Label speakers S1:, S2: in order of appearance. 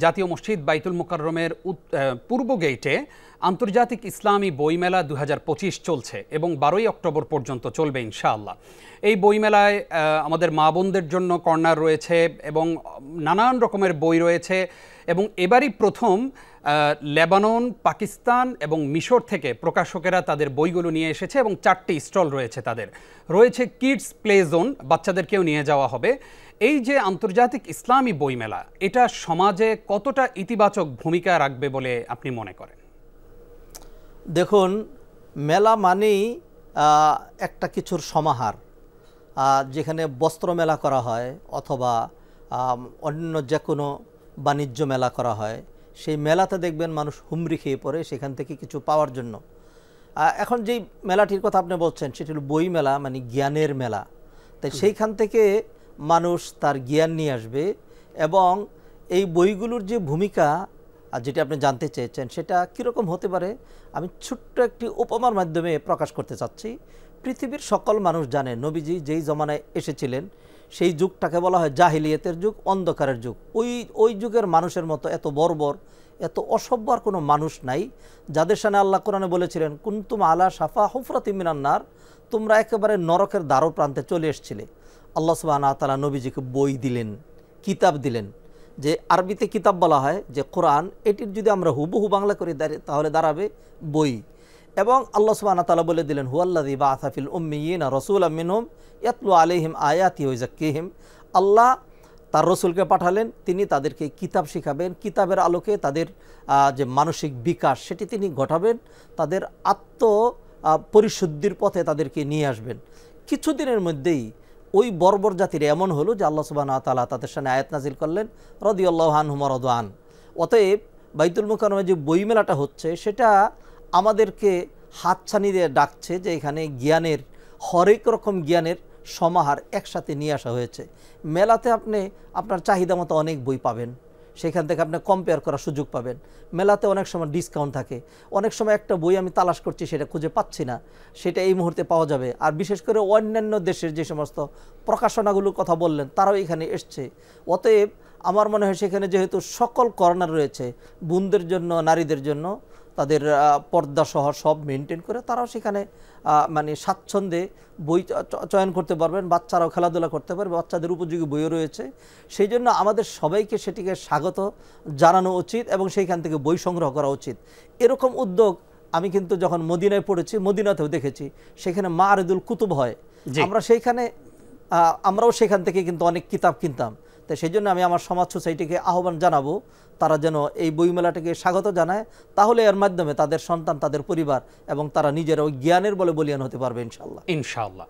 S1: জাতীয় মসজিদ বাইতুল মুকাররমের পূর্ব গেইটে আন্তর্জাতিক ইসলামী বইমেলা 2025 চলছে এবং 12ই অক্টোবর পর্যন্ত চলবে ইনশাআল্লাহ। এই বইমেলায় আমাদের মা বোনদের জন্য কর্নার রয়েছে এবং নানান রকমের বই রয়েছে এবং এবারই প্রথম লেবানন, পাকিস্তান এবং মিশর থেকে প্রকাশকেরা তাদের বইগুলো নিয়ে এসেছে এবং 4টি স্টল রয়েছে। তাদের রয়েছে কিডস প্লে জোন, বাচ্চাদেরকেও নিয়ে যাওয়া হবে। এই যে আন্তর্জাতিক ইসলামী বইমেলা, এটা সমাজে কতটা ইতিবাচক ভূমিকা রাখবে বলে আপনি মনে করেন?
S2: দেখুন, মেলা মানেই একটা কিছুর সমাহার। যেখানে বস্ত্র মেলা করা হয় অথবা অন্য যে কোনো বাণিজ্য মেলা করা হয়, সেই মেলাতে দেখবেন মানুষ হুমড়ি খেয়ে পড়ে সেখান থেকে কিছু পাওয়ার জন্য। এখন যেই মেলাটির কথা আপনি বলছেন সেটি হলো বই মেলা, মানে জ্ঞানের মেলা। তাই সেইখান থেকে মানুষ তার জ্ঞান নিয়ে আসবে এবং এই বইগুলোর যে ভূমিকা যেটা আপনি জানতে চেয়েছেন সেটা কীরকম হতে পারে, আমি ছোট্ট একটি উপমার মাধ্যমে প্রকাশ করতে চাচ্ছি। পৃথিবীর সকল মানুষ জানে নবীজি যেই জমানায় এসেছিলেন সেই যুগটাকে বলা হয় জাহিলিয়াতের যুগ, অন্ধকারের যুগ। ওই যুগের মানুষের মতো এত বর্বর, এত অসভ্য আর কোনো মানুষ নাই, যাদের সামনে আল্লাহ কোরআনে বলেছিলেন কুনতুম আলা শাফা হুফরাতিম মিনান নার, তোমরা একেবারে নরকের দ্বার প্রান্তে চলে এসেছিলে। আল্লাহ সুবহানাহু ওয়া তাআলা নবীজিকে বই দিলেন, কিতাব দিলেন। যে আরবিতে কিতাব বলা হয়, যে কোরআন, এটির যদি আমরা হুবহু বাংলা করি তাহলে দাঁড়াবে বই। এবং আল্লাহ সুবহানাহু ওয়া তাআলা বলে দিলেন হুয়াল্লাযী বাআসা ফিল উম্মিয়িনা রাসূলাম মিনহুম ইয়াতলু আলাইহিম আয়াতিহি ওয়া ইউযাক্কিহিম। আল্লাহ তার রসুলকে পাঠালেন, তিনি তাদেরকে কিতাব শিখাবেন, কিতাবের আলোকে তাদের যে মানসিক বিকাশ সেটি তিনি ঘটাবেন, তাদের পরিশুদ্ধির পথে তাদেরকে নিয়ে আসবেন। কিছুদিনের মধ্যেই ওই বর্বর জাতির এমন হলো যে আল্লাহ সুবহানাহু ওয়া তাআলা তাদের সামনে আয়াত নাজিল করলেন রাদিয়াল্লাহু আনহুম ওয়া রাদু আন। অতএব বাইতুল মুকাররমে যে বইমেলাটা হচ্ছে সেটা আমাদেরকে হাতছানি দিয়ে ডাকছে যে এখানে জ্ঞানের, হরেক রকম জ্ঞানের সমাহার একসাথে নিয়ে আসা হয়েছে। মেলাতে আপনি আপনার চাহিদা মতো অনেক বই পাবেন, সেখান থেকে আপনি কম্পেয়ার করার সুযোগ পাবেন। মেলাতে অনেক সময় ডিসকাউন্ট থাকে, অনেক সময় একটা বই আমি তালাশ করছি সেটা খুঁজে পাচ্ছি না, সেটা এই মুহূর্তে পাওয়া যাবে। আর বিশেষ করে অন্যান্য দেশের যে সমস্ত প্রকাশনাগুলোর কথা বললেন তারাও এখানে এসছে। অতএব আমার মনে হয় সেখানে যেহেতু সকল কর্নার রয়েছে, বোনদের জন্য, নারীদের জন্য, তাদের পর্দা সহ সব মেনটেন করে তারাও সেখানে মানে স্বাচ্ছন্দ্যে বই চয়ন করতে পারবেন, বাচ্চারাও খেলাধুলা করতে পারবে, বাচ্চাদের উপযোগী বইও রয়েছে। সেই জন্য আমাদের সবাইকে সেটিকে স্বাগত জানানো উচিত এবং সেইখান থেকে বই সংগ্রহ করা উচিত। এরকম উদ্যোগ আমি কিন্তু যখন মদিনায় পড়েছি, মদিনাতেও দেখেছি, সেখানে মারিদুল কুতুব হয়, আমরাও সেখান থেকে কিন্তু অনেক কিতাব কিনতাম। তাই সেই জন্য আমি আমার সমাজ সোসাইটিকে আহ্বান জানাবো তারা যেন এই বইমেলাটাকে স্বাগত জানায়, তাহলে এর মাধ্যমে তাদের সন্তান, তাদের পরিবার এবং তারা নিজেরা ওই জ্ঞানের বলে বলিয়ান হতে পারবে ইনশাআল্লাহ।